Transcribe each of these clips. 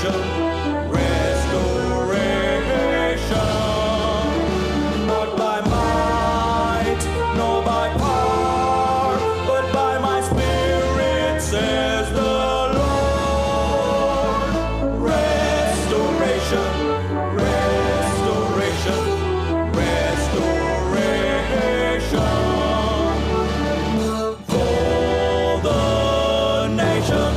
restoration, restoration. Not by might, nor by power, but by my Spirit, says the Lord. Restoration, restoration, restoration for the nation.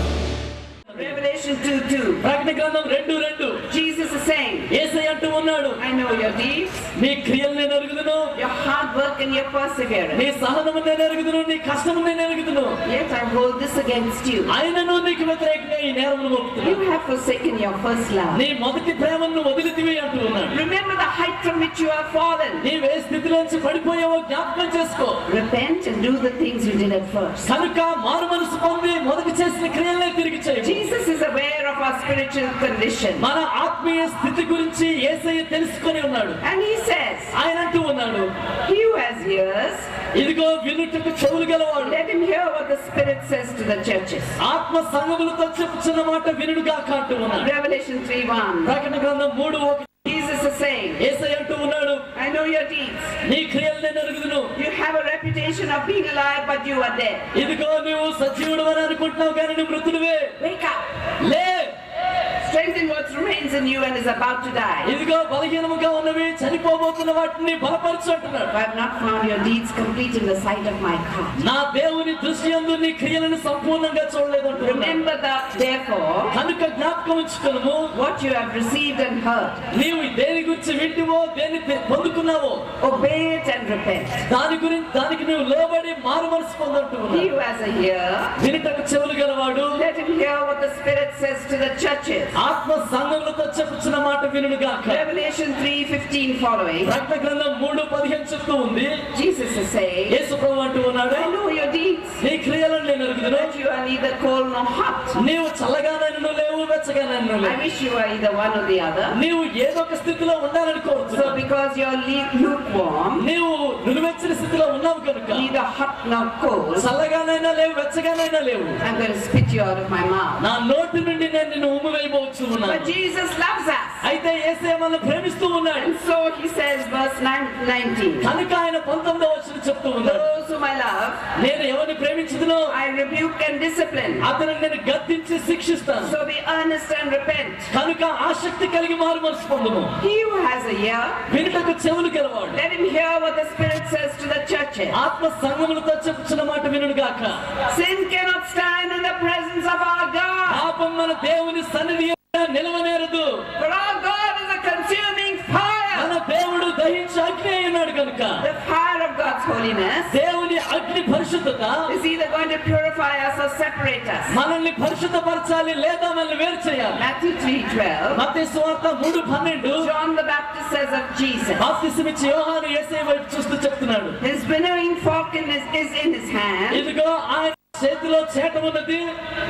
Revelation 2:2. ప్రకటన గ్రంథం 2:2. Jesus is saying, యేసయ్య అంటూ ఉన్నాడు, I know your deeds, నీ క్రియలు నేను ఎరుగుదును, your hard work and your perseverance. నీ సహనము నేను ఎరుగుదును, నీ కష్టము నేను ఎరుగుదును. Yet I hold this against you. ఆయనను నీకు వ్యతిరేకంగా ఈ నేరమును మోపుతున్నాను. You have forsaken your first love. నీ మొదటి ప్రేమను వదిలితివి అంటూ ఉన్నాడు. Remember the height from which you have fallen. నీవే స్థితిలోంచి పడిపోయావో జ్ఞాపకం చేసుకో. Repent and do the things you did at first. కనుక మారు మనసు పొంది మొదటి చేసిన క్రియలనే తిరిగి చేయి. Jesus is aware of our spiritual condition. మన ఆత్మీయ స్థితి గురించి యేసయ్య తెలుసుకొని ఉన్నాడు. And he says, ఆయన అంటూ ఉన్నాడు, he who has ears, ఇదిగో వినుటకు చెవులు గలవాడు, let him hear what the Spirit says to the churches. ఆత్మ సంఘములతో చెప్పుచున్న మాట వినుడుగాక అంటూ ఉన్నాడు. Revelation 3:1. ప్రకటన గ్రంథం 3:1. Jesus is saying, యేసయ్య అంటూ ఉన్నాడు, I know your deeds. నీ క్రియలు నేను ఎరుగుదును. You have a reputation of being alive, but you are dead. ఇదిగో నువ్వు సజీవుడు అని అనుకుంటున్నావు కానీ నువ్వు మృతుడివే. Wake up. లే, Strengthen what remains in you and is about to die. ఇదిగో బలహీనముగా ఉన్నవి చనిపోబోతున్న వాటిని బలపరచు అంటున్నాడు. I have not found your deeds complete in the sight of my God. నా దేవుని దృష్టి యందు నీ క్రియలను సంపూర్ణంగా చూడలేదు అంటున్నాడు. Remember that, therefore, కనుక జ్ఞాపకం ఉంచుకొనుము, what you have received and heard. నీవు దేని గురించి వింటివో దేని పొందుకున్నావో Obey it and repent. దానికి నువ్వు లోబడి మారు మనసు పొందంటూ He ఉన్నాడు. who has a ear, వినుటకు చెవులు గలవాడు, let him hear what the Spirit says to the churches. ఆత్మ సంఘములతో చెప్పుచున్న మాట వినుగాక. Revelation 3:15 following. ప్రకటన గ్రంథం 3:15 చెప్తూ ఉంది, Jesus is saying, యేసు ప్రభువు అంటూ ఉన్నాడు, I know your deeds, నీ క్రియలను నేను ఎరుగుదును. that you are neither cold nor hot. నీవు చల్లగానైనా లేవు, వెచ్చగానైనా I లేవు. wish you were either one or the other. నీవు ఏదో ఒక స్థితిలో ఉండాలని So కోరుతున్నావు. because you are lukewarm, నీవు నులివెచ్చని స్థితిలో ఉన్నావు కనుక neither hot nor cold, చల్లగానైనా లేవు, వెచ్చగానైనా లేవు. I'm going to spit you out of my mouth. నా నోటి నుండి నేను నిన్ను ఉమ్మివేయబోచు ఉన్నాను. But Jesus loves us. అయితే యేసయ్య మనల్ని ప్రేమిస్తూ ఉన్నాడు. And so he says, verse 19, కనుక ఆయన 19వ వచనం చెప్తూ ఉన్నాడు, those whom I love, నేను ఎవరిని ప్రేమించుదునో I rebuke and discipline. అతనిని నేను గద్దించి శిక్షిస్తాను. So be earnest and repent. కనుక ఆసక్తి కలిగి మారు మనసు పొందుము. He who has a ear, వినుటకు చెవులు గలవాడు, let him hear what the Spirit says to the churches. ఆత్మ సంఘములతో చెప్పుచున్న మాట వినుగాక. Sin cannot stand in the presence of our God. పాపం మన దేవుని సన్నిధి నిలవనేరదు. For our God is a consuming fire. మన దేవుడు దహించే అగ్ని అయి ఉన్నాడు కనుక The fire of God's holiness దేవుని అగ్ని పరిశుద్ధత is either going to purify us or separate us. మనల్ని పరిశుద్ధపరచాలి లేదా మనల్ని వేరు చేయాలి. Matthew 3:12. మత్తయి సువార్త 3:12 John the Baptist says of Jesus, బాప్తిసమిచ్చి యోహాను యేసయ్య వైపు చూస్తూ చెప్తున్నాడు, his winnowing fork is in his hand, ఇదిగో ఆయన చేతిలో చేట ఉన్నది,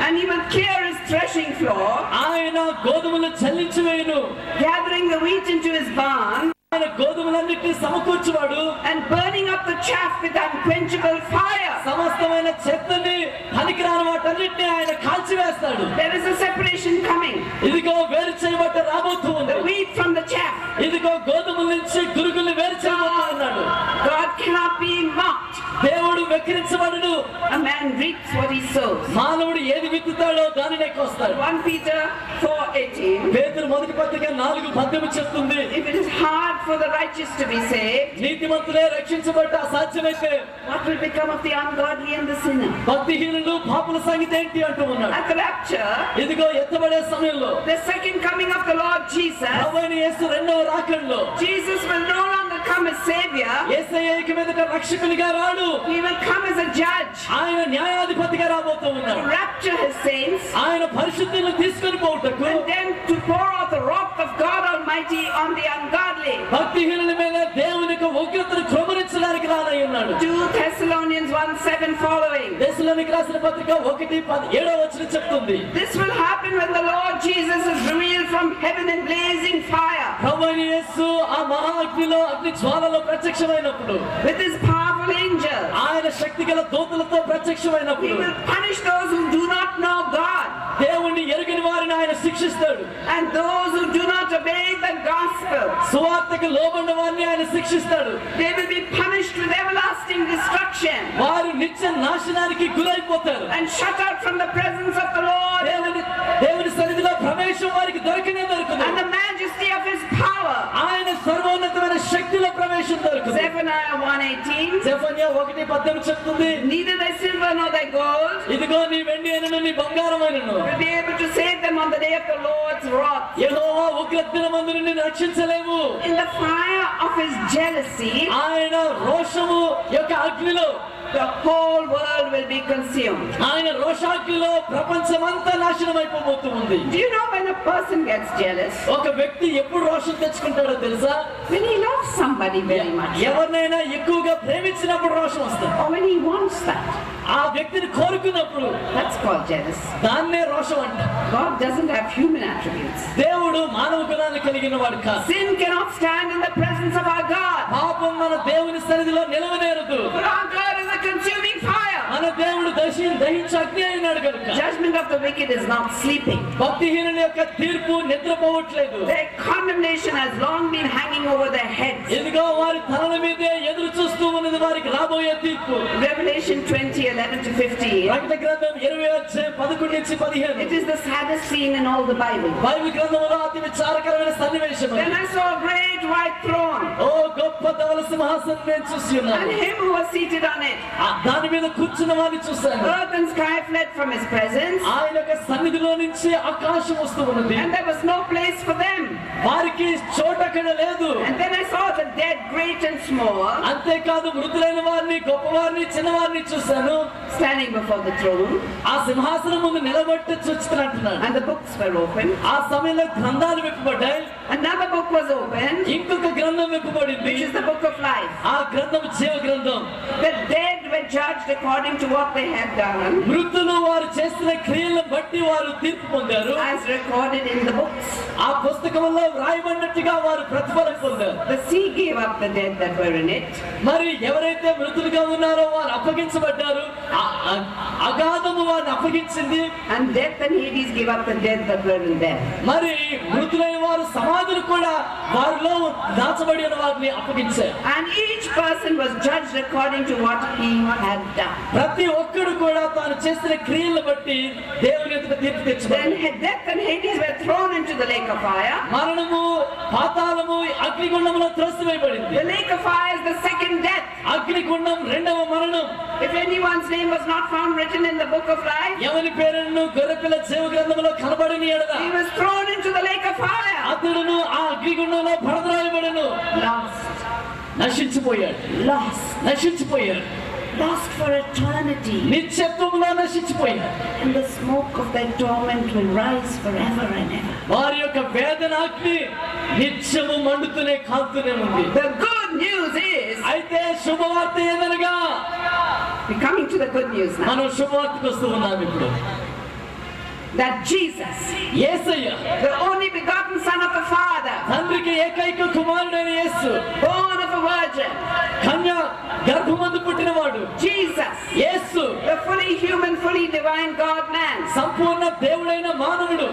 and he will clear his threshing floor, ఆయన గోధుమలు చల్లించి వేయును, gathering the wheat into his barn, ఆయన గోధుమలన్నిటిని సమకూర్చువాడు, and burning up the chaff with unquenchable fire. సమస్తమైన చెత్తని పనికిరాని వాటన్నిటిని ఆయన కాల్చివేస్తాడు. There is a separation coming. ఇదిగో వేరు చేయబట్ట రాబోతూ ఉంది. The wheat from the chaff. ఇదిగో గోధుమల నుంచి గురుగుల్ని వేరు చేయబోతూ ఉన్నాడు. God cannot be mocked. దేవుడు వెక్కిరించబడడు. A man reaps what he sows. మానవుడు ఏది విత్తుతాడో దానినే కోస్తాడు. 1 Peter 4:18. పేతురు మొదటి పత్రిక 4:18 చెప్తుంది, If it is hard for the righteous to be saved, నీతిమంతులే రక్షించబడ్డ అసాధ్యమైతే what will become of the ungodly and the sinner? భక్తిహీనులు పాపుల సంగతి ఏంటి అంటూ ఉన్నాడు. At the rapture, ఇదిగో ఎత్తబడే సమయంలో the second coming of the Lord Jesus, ప్రభువైన యేసు రెండవ రాకడలో Jesus will no longer come as Savior. యేసయ్య ఇక మీదట రక్షకునిగా రాడు, He will come as a judge. ఆయన న్యాయాధిపతిగా రాబోతూ To ఉన్నాడు. rapture his saints, ఆయన పరిశుద్ధులను తీసుకొని పోవుటకు, and then to pour out the wrath of God Almighty on the ungodly. భక్తిహీనుల మీద దేవుని యొక్క ఉగ్రతను క్రమరించడానికి రానై ఉన్నాడు. 2 Thessalonians 1:7 following. దశలోనికి రాసిన పత్రిక 1:17 వచనం చెప్తుంది, This will happen when the Lord Jesus is revealed from heaven in blazing fire, ప్రభువైన యేసు ఆ మహా అగ్నిలో అగ్ని జ్వాలలో ప్రత్యక్షమైనప్పుడు, with his powerful angels. ఆయన శక్తిగల దూతలతో He ప్రత్యక్షమైనప్పుడు will punish those who do not know God. దేవుణ్ణి ఎరుగని వారిని ఆయన శిక్షిస్తాడు. శిక్షిస్తాడు. And those who do not obey the gospel, సువార్తకు లోబడిన వారిని ఆయన శిక్షిస్తాడు. they will be punished with everlasting destruction వారు నిత్య నాశనానికి గురైపోతారు. and shut out from the presence of the Lord దేవుని సన్నిధిలో ప్రవేశం వారికి దొరకనే దొరకదు. and the majesty of his power. ఆయన సర్వోన్నతమైన శక్తిలో ప్రవేశం దొరకదు. Zephaniah 1:18. జెఫన్యా 1:18 చెప్తుంది, Neither thy silver nor thy gold ఇదిగో నీ వెండి అయినను నీ బంగారమైనను will be able to save them on the day of the Lord's wrath. యెహోవా ఉగ్రదినమందు నిన్ను రక్షించలేవు. In the fire of his jealousy, ఆయన రోషము యొక్క అగ్నిలో the whole world will be consumed. ఆయన రోషాగ్నిలో ప్రపంచమంతా నాశనం అయిపోబోతుంది. Do you know when a person gets jealous? ఒక వ్యక్తి ఎప్పుడు రోషం తెచ్చుకుంటాడో తెలుసా? When he loves somebody very much. ఎవరినైనా ఎక్కువగా ప్రేమించినప్పుడు రోషం వస్తుంది. Or when he wants that. ఆ వ్యక్తిని కోరుకున్నప్పుడు That's called jealous. దాన్నే రోషం అంట. God doesn't have human attributes. దేవుడు మానవ గుణాన్ని కలిగిన వాడు కాదు. Sin cannot stand in the presence of our God. పాపం మన దేవుని సన్నిధిలో నిలవనేరదు. For our God is a consuming fire. మన దేవుడు దహించే అగ్ని అయినాడు కనుక Judgment of the wicked is not sleeping. భక్తిహీనుల యొక్క తీర్పు నిద్రపోవట్లేదు. Their condemnation has long been hanging over their heads. ఎదుగో వారి తలల మీదే ఎదురు చూస్తూ ఉన్నది వారికి రాబోయే తీర్పు. Revelation 20:11-15. ప్రకటన గ్రంథం 20:11-15. It is the saddest scene in all the Bible. Bible గ్రంథంలో అతి విచారకరమైన సన్నివేశం. Then I saw a great white throne ఓ గొప్ప ధవల సింహాసనం నేను చూసి and ఉన్నాను. him who was seated on it. దాని మీద కూర్చున్న వారిని చూశాను. Earth and sky fled from his presence, ఆయన యొక్క సన్నిధిలో నుంచి ఆకాశం వస్తూ ఉన్నది. and there was no place for them. వారికి చోట అక్కడ లేదు. And then I saw the dead, great and small, అంతేకాదు మృతులైన వారిని, గొప్పవారిని, చిన్నవారిని చూశాను. standing before the throne, ఆ సింహాసనం ముందు నిలబట్టి చూస్తున్నట్టున్నాడు. and the books were opened. ఆ సమయంలో గ్రంథాలు విప్పబడ్డాయి. Another book was opened, ఇంకొక గ్రంథం విప్పబడింది. which is the book of life. ఆ గ్రంథం జీవ గ్రంథం. The dead were judged according to what they had done, మృతులు వారు చేసిన క్రియలను బట్టి వారు తీర్పు పొందారు. as recorded in the books. ఆ పుస్తకంలో వ్రాయబడినట్టుగా వారు ప్రతిఫలం పొందారు. The sea gave up the dead that were in it. మరి ఎవరైతే మృతులుగా ఉన్నారో వారు అప్పగించబడ్డారు. అగాధము వారిని అప్పగించింది. And death and Hades gave up the dead that were in them. మరి మృతులైన వారు సమాధులు కూడా వారిలో దాచబడి ఉన్న వారిని అప్పగించారు. And each person was judged according to what he had done. ప్రతి ఒక్కడు కూడా తాను చేసిన క్రియలను బట్టి దేవుని ఎదుట తీర్పు తెచ్చుకున్నారు. Then death and Hades were thrown into the lake of fire. మరణము, పాతాళము, అగ్నిగుండంలో త్రోసివేయబడింది. The lake of fire is the second death. అగ్నిగుండం రెండవ మరణం. If anyone's name was not found written in the book of life, ఎవరి పేరును గొర్రెపిల్ల జీవ గ్రంథంలో కనబడని ఎడల he was thrown into the lake of fire. అతడును ఆ అగ్నిగుండంలో పడద్రాయబడెను. Lost. నశించిపోయాడు. నశించిపోయాడు. Lost for eternity. నిత్యత్వంలో నశించిపోయాడు. And the smoke of their torment will rise forever and ever. వారి యొక్క వేదన అగ్ని నిత్యము మండుతూనే కాలుతూనే ఉంది. The good news is, అయితే శుభవార్త ఏదనగా, we're coming to the good news now, మనం శుభవార్తకు వస్తూ ఉన్నాం ఇప్పుడు. that Jesus, Yesayya, the only begotten Son of the Father, తండ్రికి ఏకైక కుమారుడైన యేసు, born of a virgin, కన్య గర్భమందు పుట్టినవాడు Jesus, Yesu, the fully human, fully divine God-man, సంపూర్ణ దేవుడైన మానవుడు,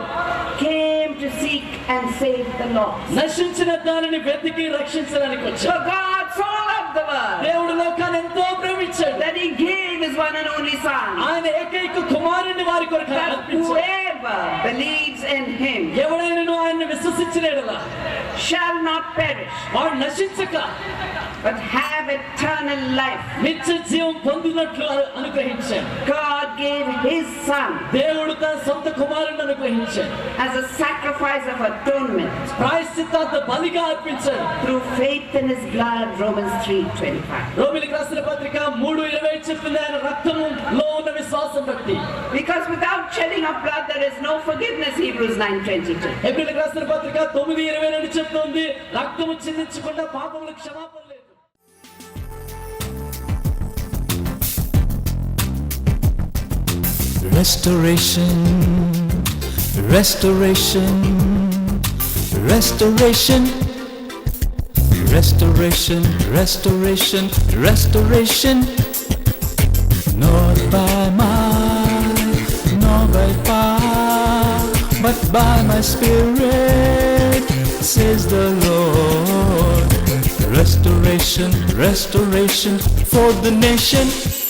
came to seek and save the lost. నశించిన దానిని వెతికి రక్షించడానికి So వచ్చాడు. God so loved the world దేవుడు లోకాన్ని ఎంతో ప్రేమించాడు. that he gave his one and only Son, ఆయన ఏకైక కుమారుని వారి కొరకు that అర్పించాడు. whoever believes in him ఎవడైనా ఆయన్ని విశ్వసించిన యెడల shall not perish, వాడు నశించక but have eternal life. నిత్య జీవం పొందినట్లు అనుగ్రహించాడు. God gave his Son దేవుడు తన సొంత కుమారుని అనుగ్రహించాడు. as a sacrifice of atonement ప్రాయశ్చిత్తార్థ బలిగా అర్పించాడు. through faith in his blood, Romans 3:25. రోమీయులకు రాసిన పత్రిక 3:20 చెప్తుంది, ఆయన రక్తములో ఉన్న విశ్వాసం బట్టి. Because without shedding of blood there is no forgiveness, Hebrews 9:22. హెబ్రీయులకు రాసిన పత్రిక 9:22 చెప్తుంది, రక్తము చిందించకుండా పాపములకు క్షమాపణ లేదు. Restoration, restoration, restoration, restoration, restoration, restoration. Not by might, nor by power, but by my spirit, says the Lord. Restoration, restoration for the nation.